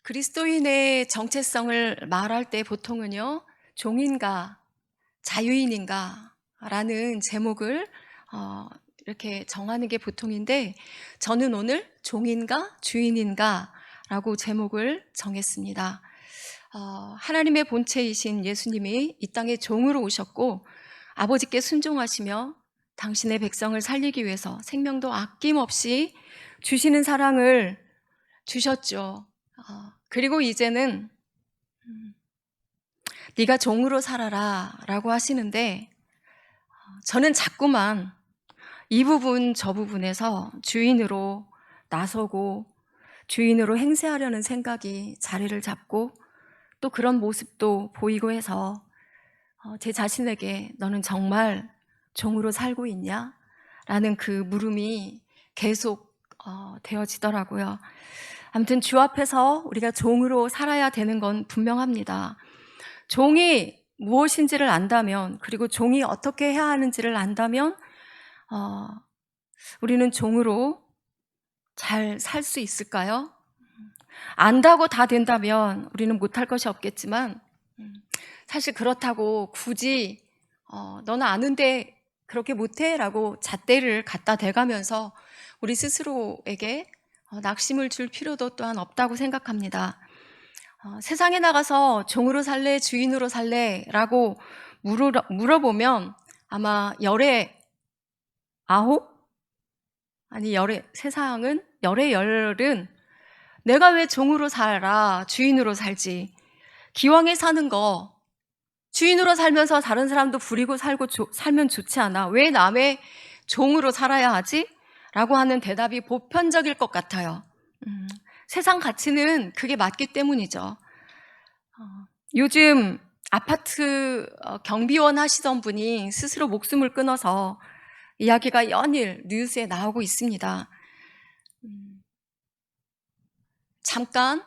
그리스도인의 정체성을 말할 때 보통은요, 종인가, 자유인인가 라는 제목을 이렇게 정하는 게 보통인데, 저는 오늘 종인가, 주인인가 라고 제목을 정했습니다. 하나님의 본체이신 예수님이 이 땅에 종으로 오셨고, 아버지께 순종하시며 당신의 백성을 살리기 위해서 생명도 아낌없이 주시는 사랑을 주셨죠. 그리고 이제는 네가 종으로 살아라 라고 하시는데, 저는 자꾸만 이 부분 저 부분에서 주인으로 나서고 주인으로 행세하려는 생각이 자리를 잡고, 또 그런 모습도 보이고 해서 제 자신에게 너는 정말 종으로 살고 있냐? 라는 그 물음이 계속 되어지더라고요. 아무튼 주 앞에서 우리가 종으로 살아야 되는 건 분명합니다. 종이 무엇인지를 안다면, 그리고 종이 어떻게 해야 하는지를 안다면 우리는 종으로 잘 살 수 있을까요? 안다고 다 된다면 우리는 못할 것이 없겠지만, 사실 그렇다고 굳이 너는 아는데 그렇게 못해 라고 잣대를 갖다 대가면서 우리 스스로에게 낙심을 줄 필요도 또한 없다고 생각합니다. 세상에 나가서 종으로 살래, 주인으로 살래 라고 물어보면 아마 열의 아홉? 아니 세상은 열의 열은 내가 왜 종으로 살아, 주인으로 살지. 기왕에 사는 거 주인으로 살면서 다른 사람도 부리고 살면 좋지 않아. 왜 남의 종으로 살아야 하지? 라고 하는 대답이 보편적일 것 같아요. 세상 가치는 그게 맞기 때문이죠. 요즘 아파트 경비원 하시던 분이 스스로 목숨을 끊어서 이야기가 연일 뉴스에 나오고 있습니다. 잠깐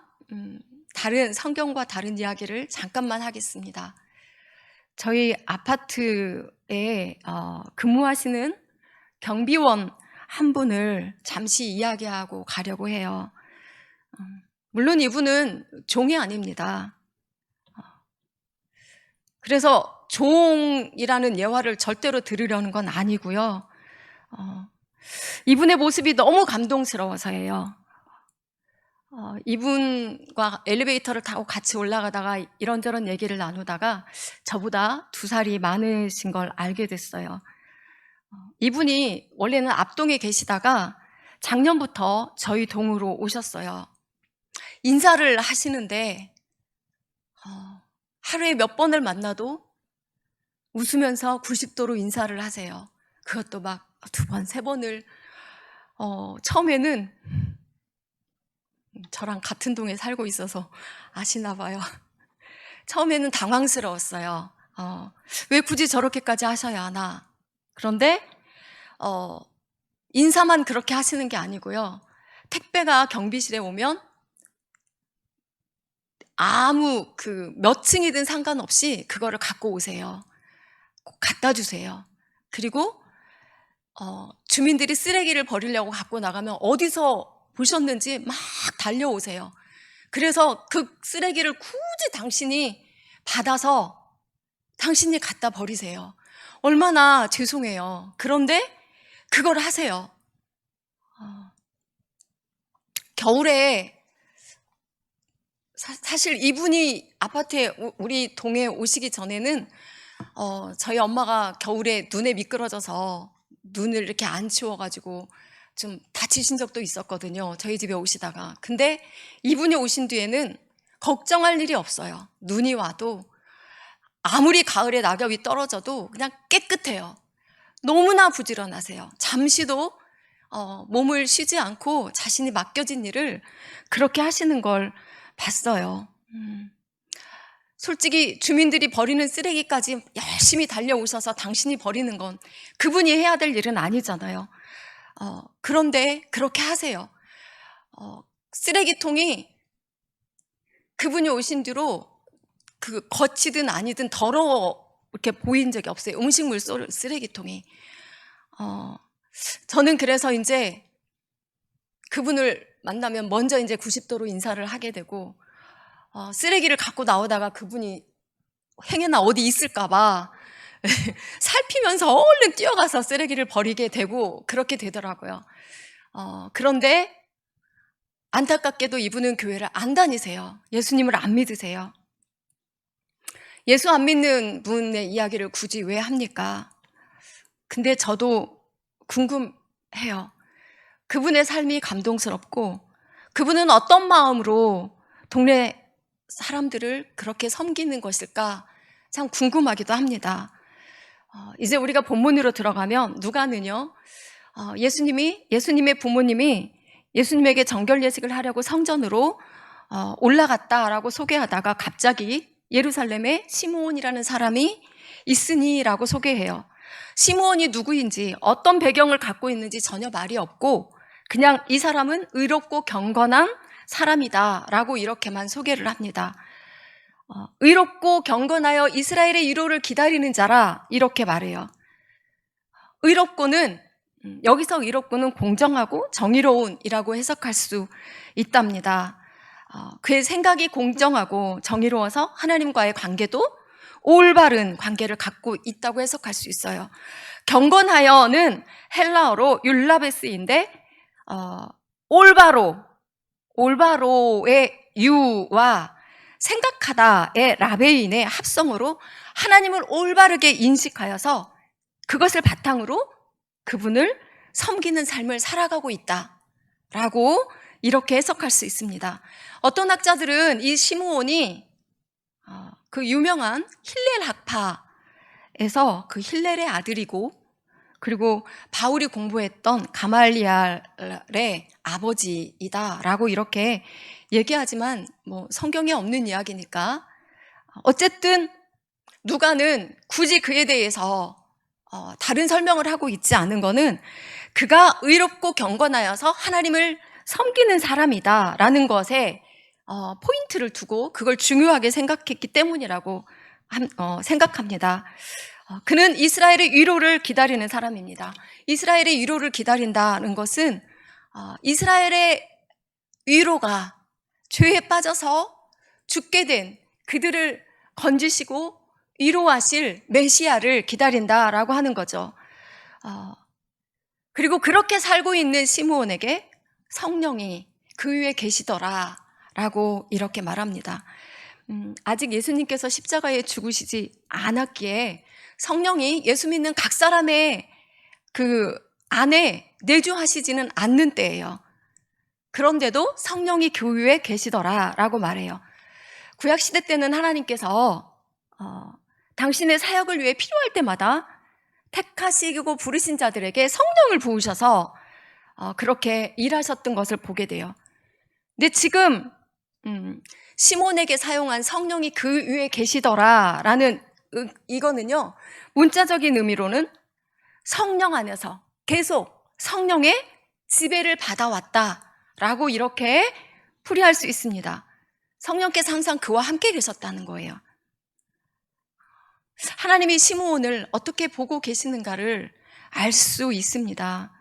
다른 성경과 다른 이야기를 잠깐만 하겠습니다. 저희 아파트에 근무하시는 경비원 한 분을 잠시 이야기하고 가려고 해요. 물론 이분은 종이 아닙니다. 그래서 종이라는 예화를 절대로 들으려는 건 아니고요. 이분의 모습이 너무 감동스러워서예요. 이분과 엘리베이터를 타고 같이 올라가다가 이런저런 얘기를 나누다가 저보다 2살이 많으신 걸 알게 됐어요. 이분이 원래는 앞동에 계시다가 작년부터 저희 동으로 오셨어요. 인사를 하시는데 하루에 몇 번을 만나도 웃으면서 90도로 인사를 하세요. 그것도 막 2번, 3번을 처음에는 저랑 같은 동에 살고 있어서 아시나 봐요. 처음에는 당황스러웠어요. 왜 굳이 저렇게까지 하셔야 하나. 그런데 인사만 그렇게 하시는 게 아니고요. 택배가 경비실에 오면 아무 몇 층이든 상관없이 그거를 갖고 오세요. 꼭 갖다 주세요. 그리고 주민들이 쓰레기를 버리려고 갖고 나가면 어디서 보셨는지 막 달려오세요. 그래서 그 쓰레기를 굳이 당신이 받아서 당신이 갖다 버리세요. 얼마나 죄송해요. 그런데 그걸 하세요. 겨울에 사실 이분이 아파트에 우리 동에 오시기 전에는 저희 엄마가 겨울에 눈에 미끄러져서 눈을 이렇게 안 치워가지고 좀 다치신 적도 있었거든요. 저희 집에 오시다가. 근데 이분이 오신 뒤에는 걱정할 일이 없어요. 눈이 와도 아무리 가을에 낙엽이 떨어져도 그냥 깨끗해요. 너무나 부지런하세요. 잠시도 몸을 쉬지 않고 자신이 맡겨진 일을 그렇게 하시는 걸 봤어요. 솔직히 주민들이 버리는 쓰레기까지 열심히 달려오셔서 당신이 버리는 건 그분이 해야 될 일은 아니잖아요. 그런데 그렇게 하세요. 쓰레기통이 그분이 오신 뒤로 거치든 아니든 더러워 이렇게 보인 적이 없어요. 음식물 쓰레기통이. 저는 그래서 이제 그분을 만나면 먼저 이제 90도로 인사를 하게 되고, 쓰레기를 갖고 나오다가 그분이 행여나 어디 있을까봐 살피면서 얼른 뛰어가서 쓰레기를 버리게 되고 그렇게 되더라고요. 그런데 안타깝게도 이분은 교회를 안 다니세요. 예수님을 안 믿으세요. 예수 안 믿는 분의 이야기를 굳이 왜 합니까? 근데 저도 궁금해요. 그분의 삶이 감동스럽고 그분은 어떤 마음으로 동네 사람들을 그렇게 섬기는 것일까 참 궁금하기도 합니다. 이제 우리가 본문으로 들어가면 누가는요, 예수님의 부모님이 예수님에게 정결 예식을 하려고 성전으로 올라갔다라고 소개하다가 갑자기 예루살렘에 시므온이라는 사람이 있으니라고 소개해요. 시므온이 누구인지 어떤 배경을 갖고 있는지 전혀 말이 없고 그냥 이 사람은 의롭고 경건한 사람이다라고 이렇게만 소개를 합니다. 의롭고 경건하여 이스라엘의 위로를 기다리는 자라 이렇게 말해요. 의롭고는 여기서 의롭고는 공정하고 정의로운이라고 해석할 수 있답니다. 그의 생각이 공정하고 정의로워서 하나님과의 관계도 올바른 관계를 갖고 있다고 해석할 수 있어요. 경건하여는 헬라어로 율라베스인데 올바로의 유와 생각하다의 라베인의 합성어로 하나님을 올바르게 인식하여서 그것을 바탕으로 그분을 섬기는 삶을 살아가고 있다라고 이렇게 해석할 수 있습니다. 어떤 학자들은 이 시므온이 그 유명한 힐렐 학파에서 그 힐렐의 아들이고 그리고 바울이 공부했던 가말리알의 아버지이다라고 이렇게 얘기하지만 뭐 성경에 없는 이야기니까 어쨌든 누가는 굳이 그에 대해서 다른 설명을 하고 있지 않은 거는 그가 의롭고 경건하여서 하나님을 섬기는 사람이다라는 것에 포인트를 두고 그걸 중요하게 생각했기 때문이라고 생각합니다. 그는 이스라엘의 위로를 기다리는 사람입니다. 이스라엘의 위로를 기다린다는 것은 이스라엘의 위로가 죄에 빠져서 죽게 된 그들을 건지시고 위로하실 메시아를 기다린다라고 하는 거죠. 그리고 그렇게 살고 있는 시므온에게 성령이 그 위에 계시더라 라고 이렇게 말합니다. 아직 예수님께서 십자가에 죽으시지 않았기에 성령이 예수 믿는 각 사람의 그 안에 내주하시지는 않는 때예요. 그런데도 성령이 교회에 계시더라 라고 말해요. 구약시대 때는 하나님께서 당신의 사역을 위해 필요할 때마다 택하시고 부르신 자들에게 성령을 부으셔서 그렇게 일하셨던 것을 보게 돼요. 근데 지금 시몬에게 사용한 성령이 그 위에 계시더라라는 이거는요, 문자적인 의미로는 성령 안에서 계속 성령의 지배를 받아왔다라고 이렇게 풀이할 수 있습니다. 성령께서 항상 그와 함께 계셨다는 거예요. 하나님이 시므온을 어떻게 보고 계시는가를 알 수 있습니다.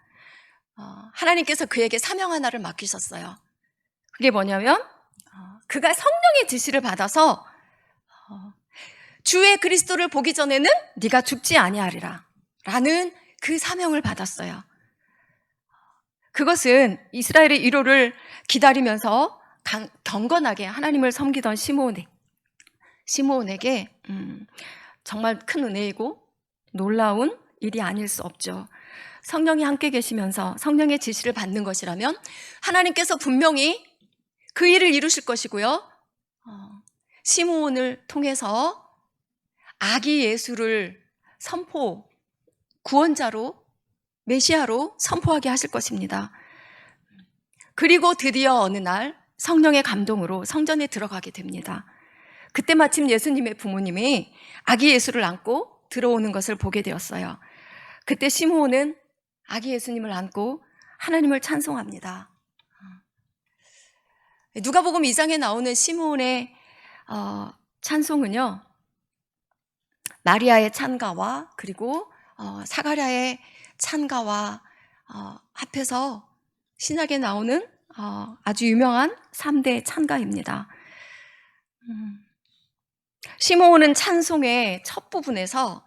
하나님께서 그에게 사명 하나를 맡기셨어요. 그게 뭐냐면 그가 성령의 지시를 받아서 주의 그리스도를 보기 전에는 네가 죽지 아니하리라 라는 그 사명을 받았어요. 그것은 이스라엘의 위로를 기다리면서 경건하게 하나님을 섬기던 시므온에게 정말 큰 은혜이고 놀라운 일이 아닐 수 없죠. 성령이 함께 계시면서 성령의 지시를 받는 것이라면 하나님께서 분명히 그 일을 이루실 것이고요. 시므온을 통해서 아기 예수를 구원자로 메시아로 선포하게 하실 것입니다. 그리고 드디어 어느 날 성령의 감동으로 성전에 들어가게 됩니다. 그때 마침 예수님의 부모님이 아기 예수를 안고 들어오는 것을 보게 되었어요. 그때 시므온은 아기 예수님을 안고 하나님을 찬송합니다. 누가복음 2장에 나오는 시므온의 찬송은요, 마리아의 찬가와 그리고 사가랴의 찬가와 합해서 신약에 나오는 아주 유명한 3대 찬가입니다. 시므온은 찬송의 첫 부분에서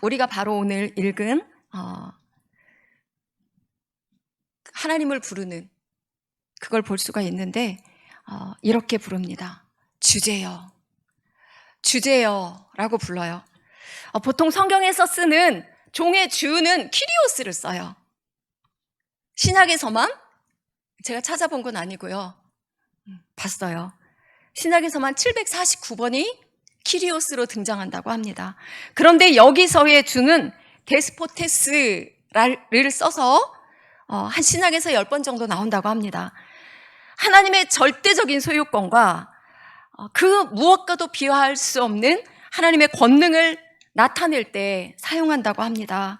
우리가 바로 오늘 읽은 하나님을 부르는 그걸 볼 수가 있는데 이렇게 부릅니다. 주제여, 주제여 라고 불러요. 보통 성경에서 쓰는 종의 주는 키리오스를 써요. 신약에서만, 제가 찾아본 건 아니고요, 봤어요. 신약에서만 749번이 키리오스로 등장한다고 합니다. 그런데 여기서의 주는 데스포테스를 써서 한 신약에서 10번 정도 나온다고 합니다. 하나님의 절대적인 소유권과 그 무엇과도 비교할 수 없는 하나님의 권능을 나타낼 때 사용한다고 합니다.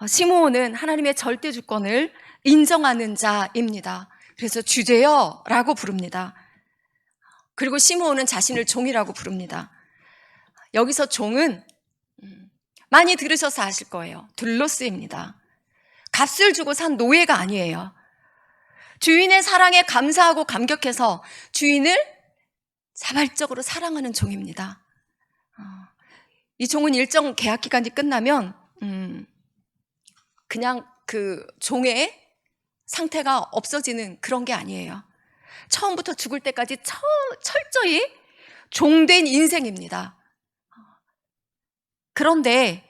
시므온은 하나님의 절대 주권을 인정하는 자입니다. 그래서 주제여 라고 부릅니다. 그리고 시므온은 자신을 종이라고 부릅니다. 여기서 종은 많이 들으셔서 아실 거예요. 둘로스입니다. 값을 주고 산 노예가 아니에요. 주인의 사랑에 감사하고 감격해서 주인을 자발적으로 사랑하는 종입니다. 이 종은 일정 계약 기간이 끝나면 그냥 그 종의 상태가 없어지는 그런 게 아니에요. 처음부터 죽을 때까지 철저히 종된 인생입니다. 그런데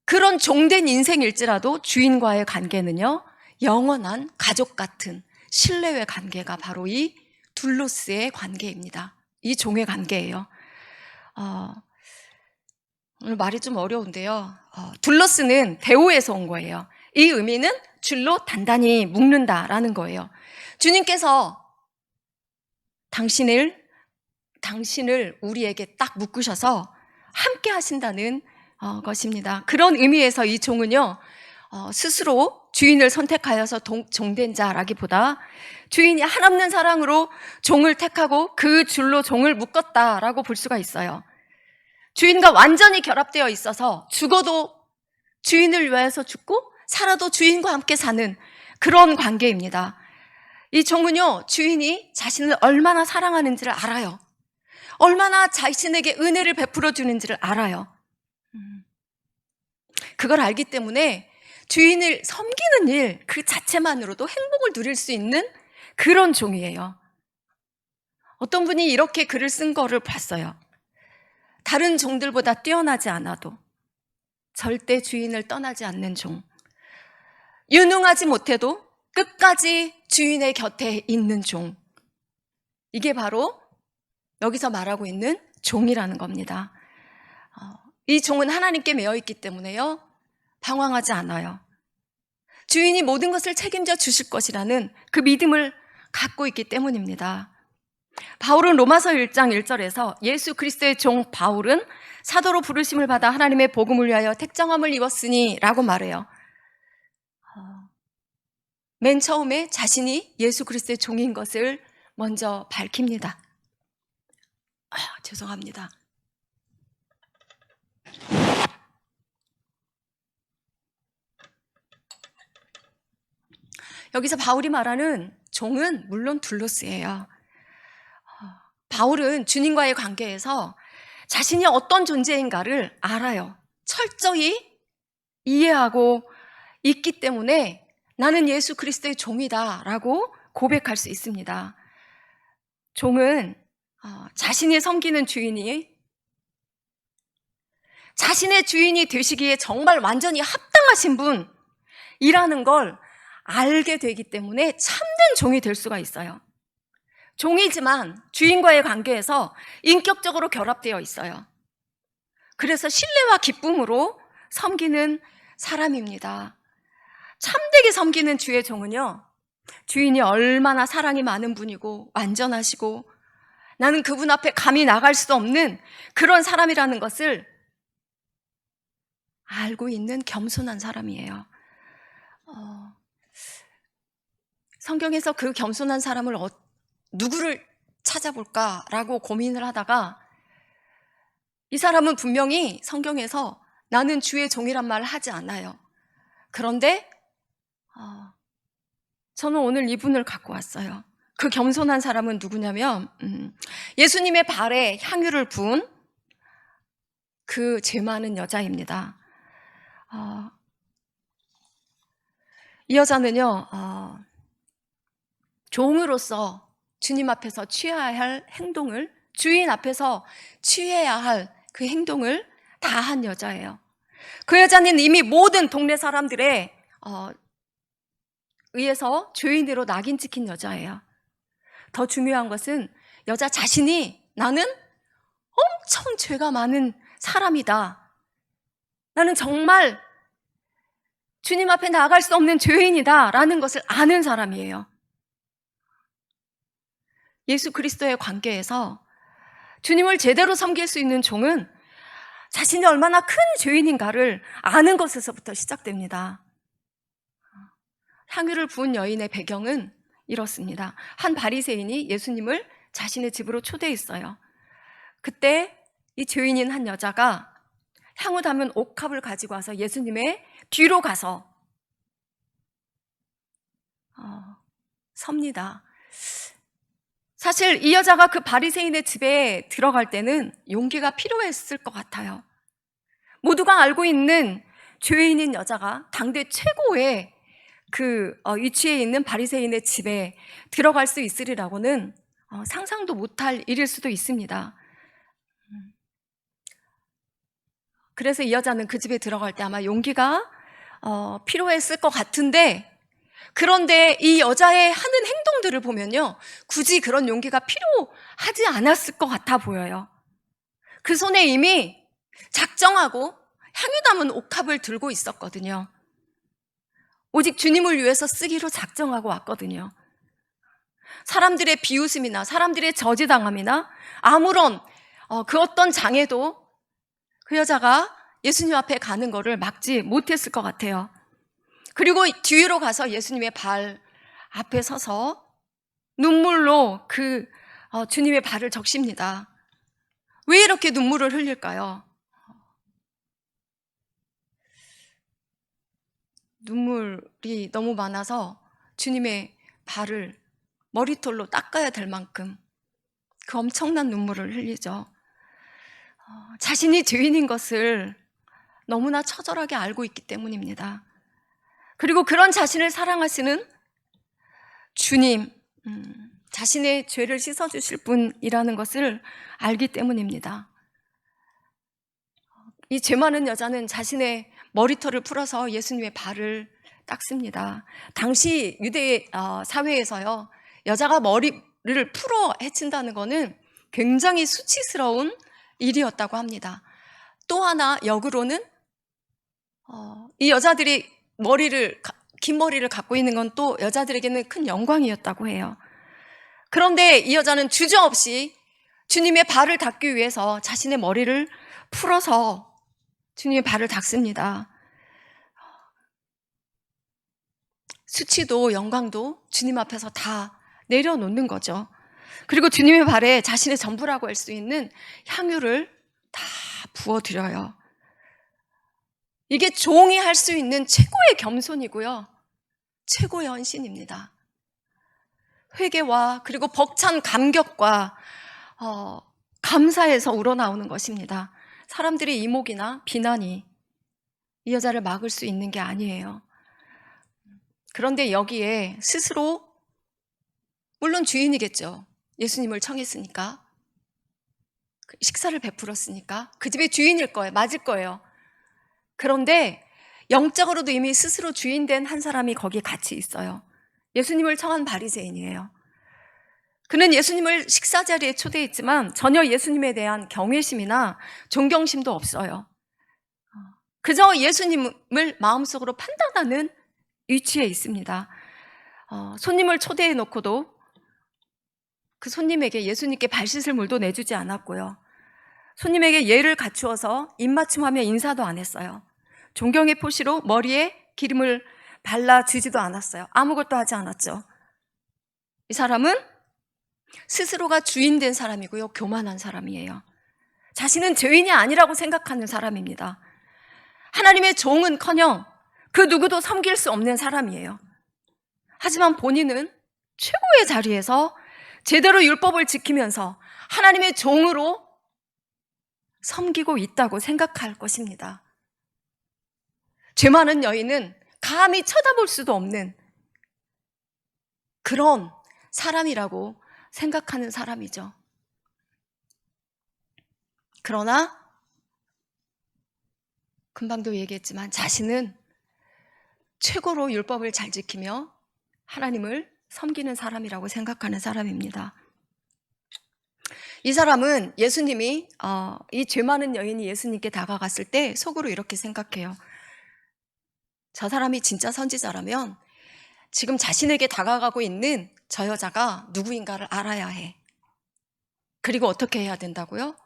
그런 종된 인생일지라도 주인과의 관계는요, 영원한 가족 같은 신뢰의 관계가 바로 이 둘로스의 관계입니다. 이 종의 관계예요. 오늘 말이 좀 어려운데요. 둘로스는 데오에서 온 거예요. 이 의미는 줄로 단단히 묶는다라는 거예요. 주님께서 당신을 우리에게 딱 묶으셔서 함께 하신다는 것입니다. 그런 의미에서 이 종은요, 스스로 주인을 선택하여서 종된 자라기보다 주인이 한없는 사랑으로 종을 택하고 그 줄로 종을 묶었다라고 볼 수가 있어요. 주인과 완전히 결합되어 있어서 죽어도 주인을 위해서 죽고 살아도 주인과 함께 사는 그런 관계입니다. 이 종은요, 주인이 자신을 얼마나 사랑하는지를 알아요. 얼마나 자신에게 은혜를 베풀어 주는지를 알아요. 그걸 알기 때문에 주인을 섬기는 일 그 자체만으로도 행복을 누릴 수 있는 그런 종이에요. 어떤 분이 이렇게 글을 쓴 거를 봤어요. 다른 종들보다 뛰어나지 않아도 절대 주인을 떠나지 않는 종. 유능하지 못해도 끝까지 주인의 곁에 있는 종. 이게 바로 여기서 말하고 있는 종이라는 겁니다. 이 종은 하나님께 매여 있기 때문에요, 방황하지 않아요. 주인이 모든 것을 책임져 주실 것이라는 그 믿음을 갖고 있기 때문입니다. 바울은 로마서 1장 1절에서 예수 그리스도의 종 바울은 사도로 부르심을 받아 하나님의 복음을 위하여 택정함을 입었으니 라고 말해요. 맨 처음에 자신이 예수 그리스도의 종인 것을 먼저 밝힙니다. 죄송합니다. 여기서 바울이 말하는 종은 물론 둘로스예요. 바울은 주님과의 관계에서 자신이 어떤 존재인가를 알아요. 철저히 이해하고 있기 때문에 나는 예수 그리스도의 종이다 라고 고백할 수 있습니다. 종은 자신이 섬기는 주인이 자신의 주인이 되시기에 정말 완전히 합당하신 분이라는 걸 알게 되기 때문에 참된 종이 될 수가 있어요. 종이지만 주인과의 관계에서 인격적으로 결합되어 있어요. 그래서 신뢰와 기쁨으로 섬기는 사람입니다. 참되게 섬기는 주의 종은요, 주인이 얼마나 사랑이 많은 분이고 완전하시고 나는 그분 앞에 감히 나갈 수 없는 그런 사람이라는 것을 알고 있는 겸손한 사람이에요. 성경에서 그 겸손한 사람을 누구를 찾아볼까라고 고민을 하다가 이 사람은 분명히 성경에서 나는 주의 종이란 말을 하지 않아요. 그런데 저는 오늘 이분을 갖고 왔어요. 그 겸손한 사람은 누구냐면 예수님의 발에 향유를 부은 그 죄 많은 여자입니다. 이 여자는요, 종으로서 주님 앞에서 취해야 할 행동을, 주인 앞에서 취해야 할 그 행동을 다 한 여자예요. 그 여자는 이미 모든 동네 사람들의 의해서 죄인으로 낙인 찍힌 여자예요. 더 중요한 것은 여자 자신이 나는 엄청 죄가 많은 사람이다. 나는 정말 주님 앞에 나아갈 수 없는 죄인이다 라는 것을 아는 사람이에요. 예수 그리스도의 관계에서 주님을 제대로 섬길 수 있는 종은 자신이 얼마나 큰 죄인인가를 아는 것에서부터 시작됩니다. 향유를 부은 여인의 배경은 이렇습니다. 한 바리새인이 예수님을 자신의 집으로 초대했어요. 그때 이 죄인인 한 여자가 향후 담은 옥합을 가지고 와서 예수님의 뒤로 가서 섭니다. 사실 이 여자가 그 바리새인의 집에 들어갈 때는 용기가 필요했을 것 같아요. 모두가 알고 있는 죄인인 여자가 당대 최고의 그 위치에 있는 바리새인의 집에 들어갈 수 있으리라고는 상상도 못할 일일 수도 있습니다. 그래서 이 여자는 그 집에 들어갈 때 아마 용기가 필요했을 것 같은데, 그런데 이 여자의 하는 행동들을 보면요, 굳이 그런 용기가 필요하지 않았을 것 같아 보여요. 그 손에 이미 작정하고 향유 담은 옥합을 들고 있었거든요. 오직 주님을 위해서 쓰기로 작정하고 왔거든요. 사람들의 비웃음이나 사람들의 저지당함이나 아무런 그 어떤 장애도 그 여자가 예수님 앞에 가는 거를 막지 못했을 것 같아요. 그리고 뒤로 가서 예수님의 발 앞에 서서 눈물로 그 주님의 발을 적십니다. 왜 이렇게 눈물을 흘릴까요? 눈물이 너무 많아서 주님의 발을 머리털로 닦아야 될 만큼 그 엄청난 눈물을 흘리죠. 자신이 죄인인 것을 너무나 처절하게 알고 있기 때문입니다. 그리고 그런 자신을 사랑하시는 주님, 자신의 죄를 씻어주실 분이라는 것을 알기 때문입니다. 이 죄 많은 여자는 자신의 머리털을 풀어서 예수님의 발을 닦습니다. 당시 유대 사회에서요, 여자가 머리를 풀어 헤친다는 것은 굉장히 수치스러운 일이었다고 합니다. 또 하나 역으로는 이 여자들이 긴 머리를 갖고 있는 건 또 여자들에게는 큰 영광이었다고 해요. 그런데 이 여자는 주저없이 주님의 발을 닦기 위해서 자신의 머리를 풀어서 주님의 발을 닦습니다. 수치도 영광도 주님 앞에서 다 내려놓는 거죠. 그리고 주님의 발에 자신의 전부라고 할 수 있는 향유를 다 부어드려요. 이게 종이 할 수 있는 최고의 겸손이고요, 최고의 헌신입니다. 회개와 그리고 벅찬 감격과 감사에서 우러나오는 것입니다. 사람들의 이목이나 비난이 이 여자를 막을 수 있는 게 아니에요. 그런데 여기에 스스로, 물론 주인이겠죠. 예수님을 청했으니까, 식사를 베풀었으니까 그 집의 주인일 거예요. 맞을 거예요. 그런데 영적으로도 이미 스스로 주인된 한 사람이 거기에 같이 있어요. 예수님을 청한 바리새인이에요. 그는 예수님을 식사 자리에 초대했지만 전혀 예수님에 대한 경외심이나 존경심도 없어요. 그저 예수님을 마음속으로 판단하는 위치에 있습니다. 손님을 초대해 놓고도 그 손님에게 예수님께 발 씻을 물도 내주지 않았고요, 손님에게 예를 갖추어서 입맞춤하며 인사도 안 했어요. 존경의 표시로 머리에 기름을 발라주지도 않았어요. 아무것도 하지 않았죠. 이 사람은 스스로가 주인된 사람이고요, 교만한 사람이에요. 자신은 죄인이 아니라고 생각하는 사람입니다. 하나님의 종은커녕 그 누구도 섬길 수 없는 사람이에요. 하지만 본인은 최고의 자리에서 제대로 율법을 지키면서 하나님의 종으로 섬기고 있다고 생각할 것입니다. 죄 많은 여인은 감히 쳐다볼 수도 없는 그런 사람이라고 생각하는 사람이죠. 그러나 금방도 얘기했지만 자신은 최고로 율법을 잘 지키며 하나님을 섬기는 사람이라고 생각하는 사람입니다. 이 사람은 예수님이 이 죄 많은 여인이 예수님께 다가갔을 때 속으로 이렇게 생각해요. 저 사람이 진짜 선지자라면 지금 자신에게 다가가고 있는 저 여자가 누구인가를 알아야 해. 그리고 어떻게 해야 된다고요?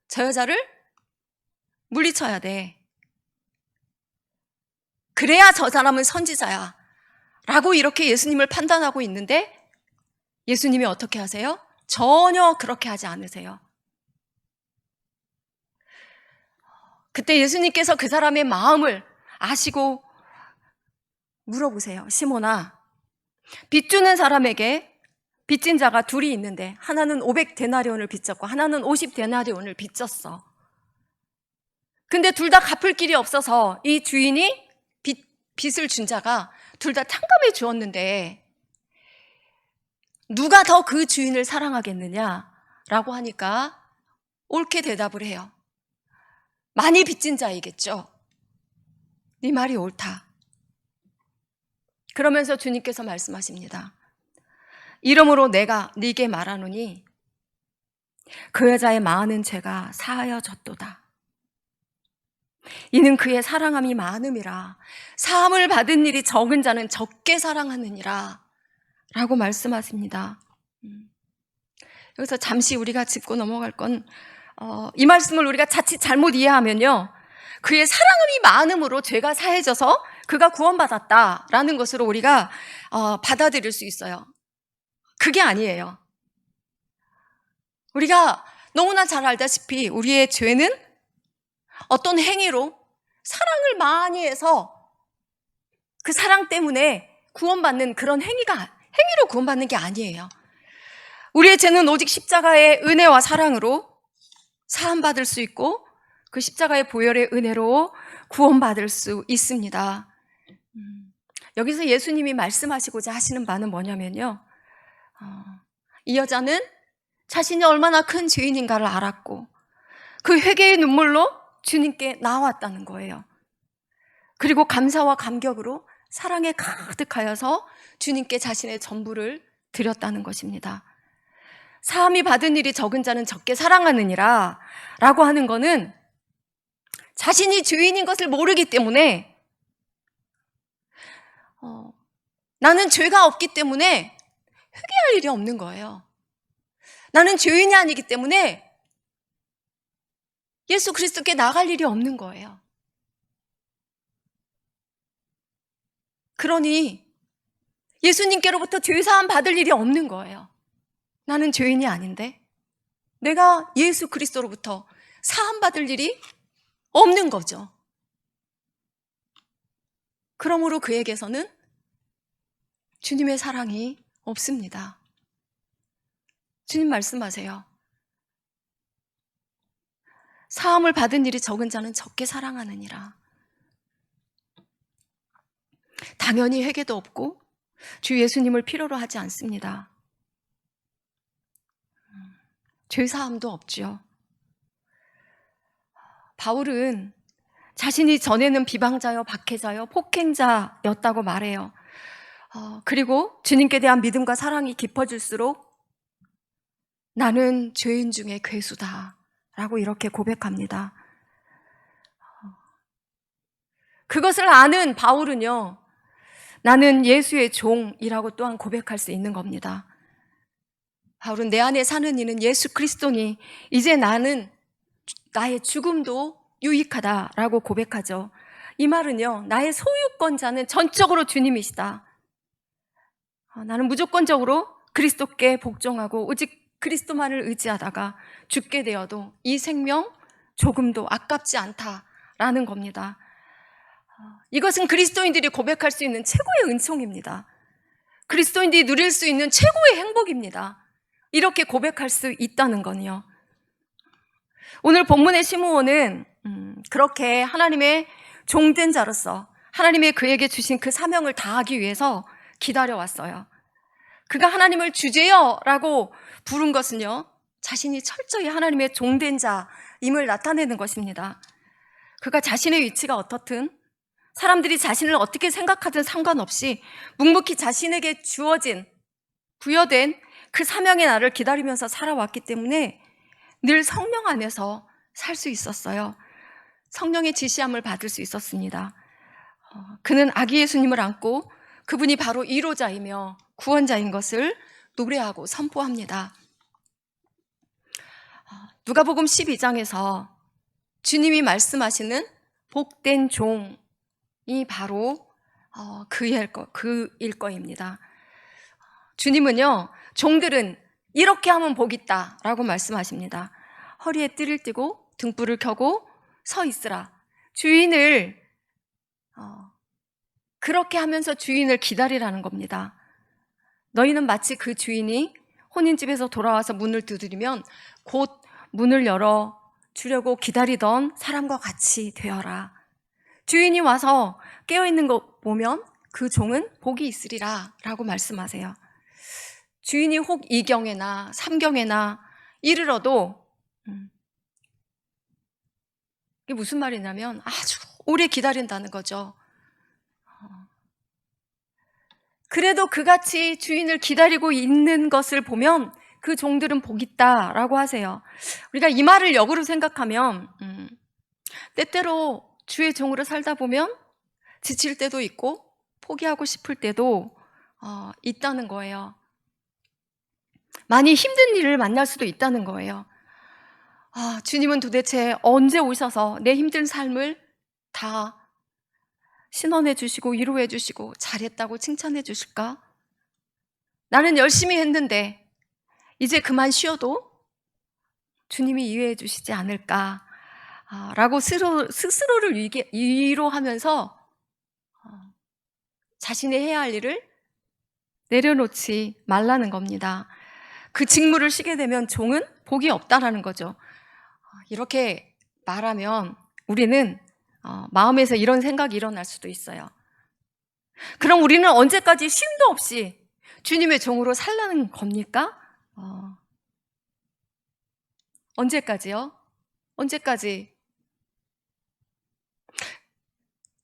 저 여자를 물리쳐야 돼. 그래야 저 사람은 선지자야 라고 이렇게 예수님을 판단하고 있는데 예수님이 어떻게 하세요? 전혀 그렇게 하지 않으세요. 그때 예수님께서 그 사람의 마음을 아시고 물어보세요. 시몬아, 빚 주는 사람에게 빚진 자가 둘이 있는데 하나는 500데나리온을 빚졌고 하나는 50데나리온을 빚졌어. 근데 둘 다 갚을 길이 없어서 이 주인이 빚을 준 자가 둘 다 탕감해 주었는데 누가 더 그 주인을 사랑하겠느냐라고 하니까 옳게 대답을 해요. 많이 빚진 자이겠죠. 네 말이 옳다. 그러면서 주님께서 말씀하십니다. 이러므로 내가 네게 말하노니 그 여자의 많은 죄가 사하여졌도다. 이는 그의 사랑함이 많음이라 사함을 받은 일이 적은 자는 적게 사랑하느니라 라고 말씀하십니다. 여기서 잠시 우리가 짚고 넘어갈 건 이 말씀을 우리가 자칫 잘못 이해하면요, 그의 사랑함이 많음으로 죄가 사해져서 그가 구원받았다라는 것으로 우리가 받아들일 수 있어요. 그게 아니에요. 우리가 너무나 잘 알다시피 우리의 죄는 어떤 행위로 사랑을 많이 해서 그 사랑 때문에 구원받는 그런 행위로 구원받는 게 아니에요. 우리의 죄는 오직 십자가의 은혜와 사랑으로 사함받을 수 있고 그 십자가의 보혈의 은혜로 구원받을 수 있습니다. 여기서 예수님이 말씀하시고자 하시는 바는 뭐냐면요, 이 여자는 자신이 얼마나 큰 죄인인가를 알았고 그 회개의 눈물로 주님께 나왔다는 거예요. 그리고 감사와 감격으로 사랑에 가득하여서 주님께 자신의 전부를 드렸다는 것입니다. 사함이 받은 일이 적은 자는 적게 사랑하느니라 라고 하는 것은 자신이 죄인인 것을 모르기 때문에 나는 죄가 없기 때문에 회개할 일이 없는 거예요. 나는 죄인이 아니기 때문에 예수 그리스도께 나갈 일이 없는 거예요. 그러니 예수님께로부터 죄사함 받을 일이 없는 거예요. 나는 죄인이 아닌데 내가 예수 그리스도로부터 사함 받을 일이 없는 거죠. 그러므로 그에게서는 주님의 사랑이 없습니다. 주님 말씀하세요. 사함을 받은 일이 적은 자는 적게 사랑하느니라. 당연히 회개도 없고 주 예수님을 필요로 하지 않습니다. 죄사함도 없지요. 바울은 자신이 전에는 비방자요, 박해자요, 폭행자였다고 말해요. 그리고 주님께 대한 믿음과 사랑이 깊어질수록 나는 죄인 중에 괴수다 라고 이렇게 고백합니다. 그것을 아는 바울은요, 나는 예수의 종이라고 또한 고백할 수 있는 겁니다. 바울은 내 안에 사는 이는 예수 그리스도니 이제 나는 나의 죽음도 유익하다라고 고백하죠. 이 말은요, 나의 소유권자는 전적으로 주님이시다. 나는 무조건적으로 그리스도께 복종하고 오직 그리스도만을 의지하다가 죽게 되어도 이 생명 조금도 아깝지 않다라는 겁니다. 이것은 그리스도인들이 고백할 수 있는 최고의 은총입니다. 그리스도인들이 누릴 수 있는 최고의 행복입니다. 이렇게 고백할 수 있다는 건요. 오늘 본문의 시므온은 그렇게 하나님의 종된 자로서 하나님의 그에게 주신 그 사명을 다하기 위해서 기다려왔어요. 그가 하나님을 주제여라고 부른 것은요, 자신이 철저히 하나님의 종된 자임을 나타내는 것입니다. 그가 자신의 위치가 어떻든 사람들이 자신을 어떻게 생각하든 상관없이 묵묵히 자신에게 주어진, 부여된 그 사명의 날을 기다리면서 살아왔기 때문에 늘 성령 안에서 살 수 있었어요. 성령의 지시함을 받을 수 있었습니다. 그는 아기 예수님을 안고 그분이 바로 이로자이며 구원자인 것을 노래하고 선포합니다. 누가복음 12장에서 주님이 말씀하시는 복된 종이 바로 그일 거입니다. 주님은요, 종들은 이렇게 하면 복 있다라고 말씀하십니다. 허리에 띠를 띠고 등불을 켜고 서 있으라. 주인을 그렇게 하면서 주인을 기다리라는 겁니다. 너희는 마치 그 주인이 혼인집에서 돌아와서 문을 두드리면 곧 문을 열어 주려고 기다리던 사람과 같이 되어라. 주인이 와서 깨어있는 거 보면 그 종은 복이 있으리라 라고 말씀하세요. 주인이 혹 2경에나 3경에나 이르러도 이게 무슨 말이냐면 아주 오래 기다린다는 거죠. 그래도 그같이 주인을 기다리고 있는 것을 보면 그 종들은 복 있다라고 하세요. 우리가 이 말을 역으로 생각하면 때때로 주의 종으로 살다 보면 지칠 때도 있고 포기하고 싶을 때도 있다는 거예요. 많이 힘든 일을 만날 수도 있다는 거예요. 주님은 도대체 언제 오셔서 내 힘든 삶을 다 신원해 주시고 위로해 주시고 잘했다고 칭찬해 주실까? 나는 열심히 했는데 이제 그만 쉬어도 주님이 이해해 주시지 않을까? 라고 스스로를 위로하면서 자신이 해야 할 일을 내려놓지 말라는 겁니다. 그 직무를 쉬게 되면 종은 복이 없다라는 거죠. 이렇게 말하면 우리는 마음에서 이런 생각이 일어날 수도 있어요. 그럼 우리는 언제까지 쉼도 없이 주님의 종으로 살라는 겁니까? 언제까지요? 언제까지?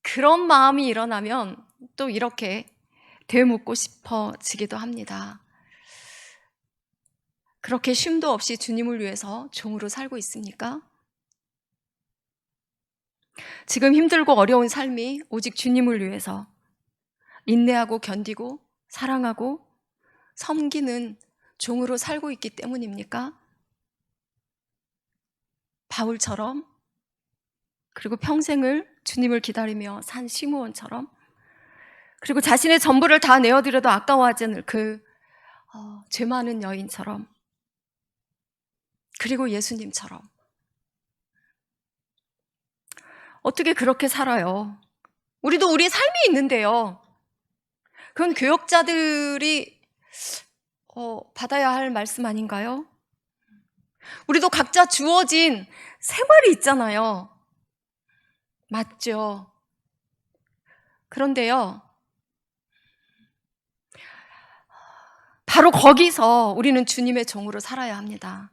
그런 마음이 일어나면 또 이렇게 되묻고 싶어지기도 합니다. 그렇게 쉼도 없이 주님을 위해서 종으로 살고 있습니까? 지금 힘들고 어려운 삶이 오직 주님을 위해서 인내하고 견디고 사랑하고 섬기는 종으로 살고 있기 때문입니까? 바울처럼, 그리고 평생을 주님을 기다리며 산 시므온처럼, 그리고 자신의 전부를 다 내어드려도 아까워하지 않을 그 죄 많은 여인처럼, 그리고 예수님처럼 어떻게 그렇게 살아요? 우리도 우리 삶이 있는데요. 그건 교역자들이 받아야 할 말씀 아닌가요? 우리도 각자 주어진 생활이 있잖아요. 맞죠? 그런데요, 바로 거기서 우리는 주님의 종으로 살아야 합니다.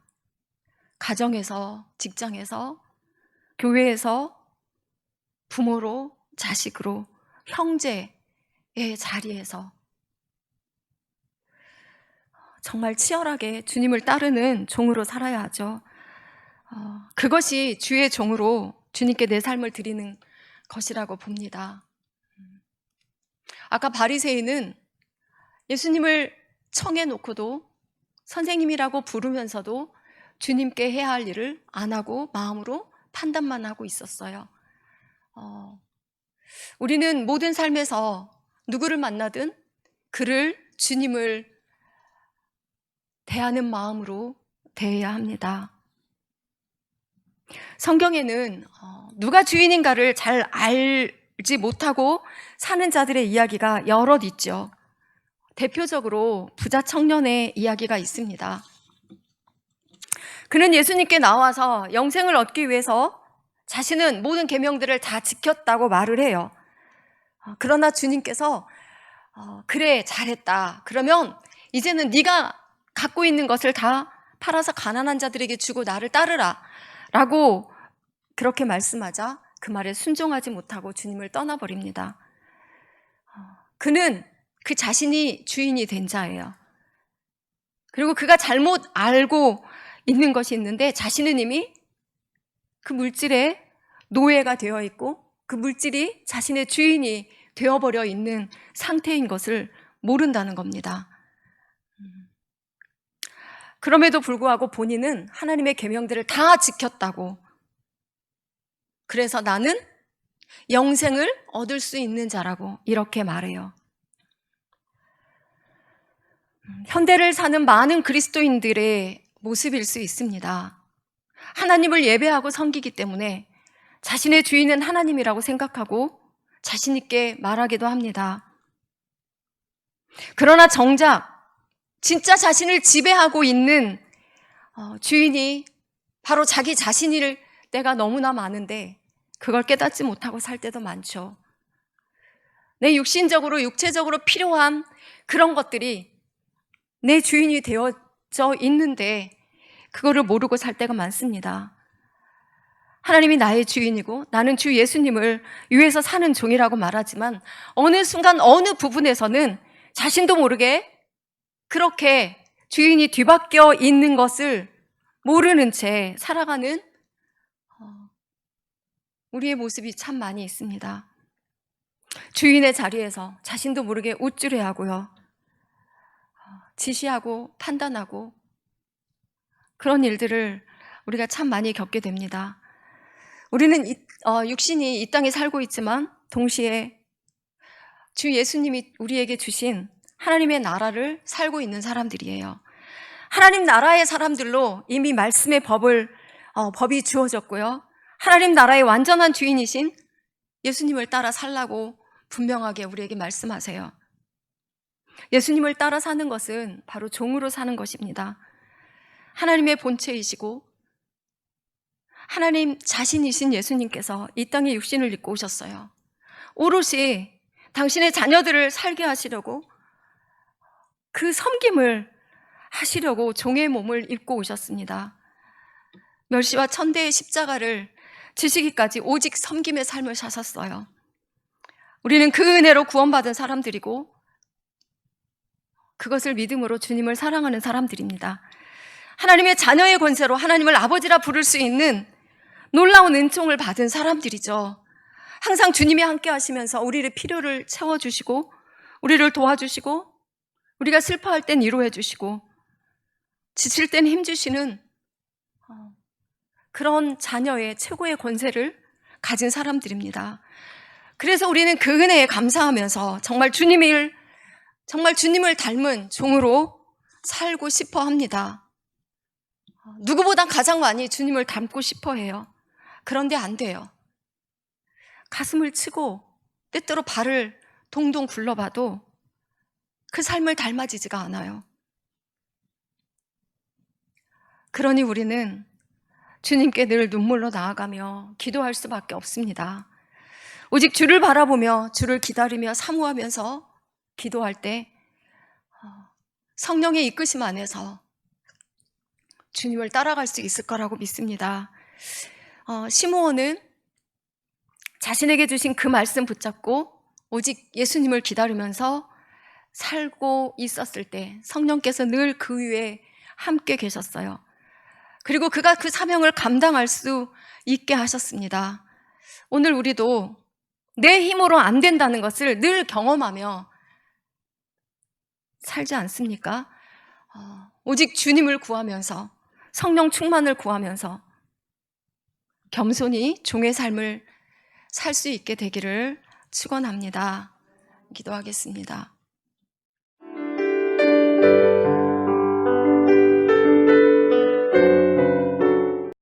가정에서, 직장에서, 교회에서, 부모로, 자식으로, 형제의 자리에서 정말 치열하게 주님을 따르는 종으로 살아야 하죠. 그것이 주의 종으로 주님께 내 삶을 드리는 것이라고 봅니다. 아까 바리새인은 예수님을 청해놓고도 선생님이라고 부르면서도 주님께 해야 할 일을 안 하고 마음으로 판단만 하고 있었어요. 우리는 모든 삶에서 누구를 만나든 그를 주님을 대하는 마음으로 대해야 합니다. 성경에는 누가 주인인가를 잘 알지 못하고 사는 자들의 이야기가 여럿 있죠. 대표적으로 부자 청년의 이야기가 있습니다. 그는 예수님께 나와서 영생을 얻기 위해서 자신은 모든 계명들을 다 지켰다고 말을 해요. 그러나 주님께서 그래, 잘했다. 그러면 이제는 네가 갖고 있는 것을 다 팔아서 가난한 자들에게 주고 나를 따르라 라고 그렇게 말씀하자 그 말에 순종하지 못하고 주님을 떠나버립니다. 그는 그 자신이 주인이 된 자예요. 그리고 그가 잘못 알고 있는 것이 있는데 자신은 이미 그 물질에 노예가 되어 있고 그 물질이 자신의 주인이 되어버려 있는 상태인 것을 모른다는 겁니다. 그럼에도 불구하고 본인은 하나님의 계명들을 다 지켰다고, 그래서 나는 영생을 얻을 수 있는 자라고 이렇게 말해요. 현대를 사는 많은 그리스도인들의 모습일 수 있습니다. 하나님을 예배하고 섬기기 때문에 자신의 주인은 하나님이라고 생각하고 자신 있게 말하기도 합니다. 그러나 정작 진짜 자신을 지배하고 있는 주인이 바로 자기 자신일 때가 너무나 많은데 그걸 깨닫지 못하고 살 때도 많죠. 내 육신적으로 육체적으로 필요한 그런 것들이 내 주인이 되어져 있는데 그거를 모르고 살 때가 많습니다. 하나님이 나의 주인이고 나는 주 예수님을 위해서 사는 종이라고 말하지만 어느 순간 어느 부분에서는 자신도 모르게 그렇게 주인이 뒤바뀌어 있는 것을 모르는 채 살아가는 우리의 모습이 참 많이 있습니다. 주인의 자리에서 자신도 모르게 우쭐해하고요, 지시하고 판단하고 그런 일들을 우리가 참 많이 겪게 됩니다. 우리는 육신이 이 땅에 살고 있지만 동시에 주 예수님이 우리에게 주신 하나님의 나라를 살고 있는 사람들이에요. 하나님 나라의 사람들로 이미 말씀의 법이 주어졌고요. 하나님 나라의 완전한 주인이신 예수님을 따라 살라고 분명하게 우리에게 말씀하세요. 예수님을 따라 사는 것은 바로 종으로 사는 것입니다. 하나님의 본체이시고 하나님 자신이신 예수님께서 이 땅에 육신을 입고 오셨어요. 오롯이 당신의 자녀들을 살게 하시려고, 그 섬김을 하시려고 종의 몸을 입고 오셨습니다. 멸시와 천대의 십자가를 지시기까지 오직 섬김의 삶을 사셨어요. 우리는 그 은혜로 구원받은 사람들이고 그것을 믿음으로 주님을 사랑하는 사람들입니다. 하나님의 자녀의 권세로 하나님을 아버지라 부를 수 있는 놀라운 은총을 받은 사람들이죠. 항상 주님이 함께 하시면서 우리의 필요를 채워주시고 우리를 도와주시고 우리가 슬퍼할 땐 위로해 주시고 지칠 땐 힘주시는 그런 자녀의 최고의 권세를 가진 사람들입니다. 그래서 우리는 그 은혜에 감사하면서 정말 주님을 닮은 종으로 살고 싶어 합니다. 누구보다 가장 많이 주님을 닮고 싶어 해요. 그런데 안 돼요. 가슴을 치고 때때로 발을 동동 굴러봐도 그 삶을 닮아지지가 않아요. 그러니 우리는 주님께 늘 눈물로 나아가며 기도할 수밖에 없습니다. 오직 주를 바라보며 주를 기다리며 사모하면서 기도할 때 성령의 이끄심 안에서 주님을 따라갈 수 있을 거라고 믿습니다. 시므온은 자신에게 주신 그 말씀 붙잡고 오직 예수님을 기다리면서 살고 있었을 때 성령께서 늘 그 위에 함께 계셨어요. 그리고 그가 그 사명을 감당할 수 있게 하셨습니다. 오늘 우리도 내 힘으로 안 된다는 것을 늘 경험하며 살지 않습니까? 오직 주님을 구하면서 성령 충만을 구하면서 겸손히 종의 삶을 살 수 있게 되기를 축원합니다. 기도하겠습니다.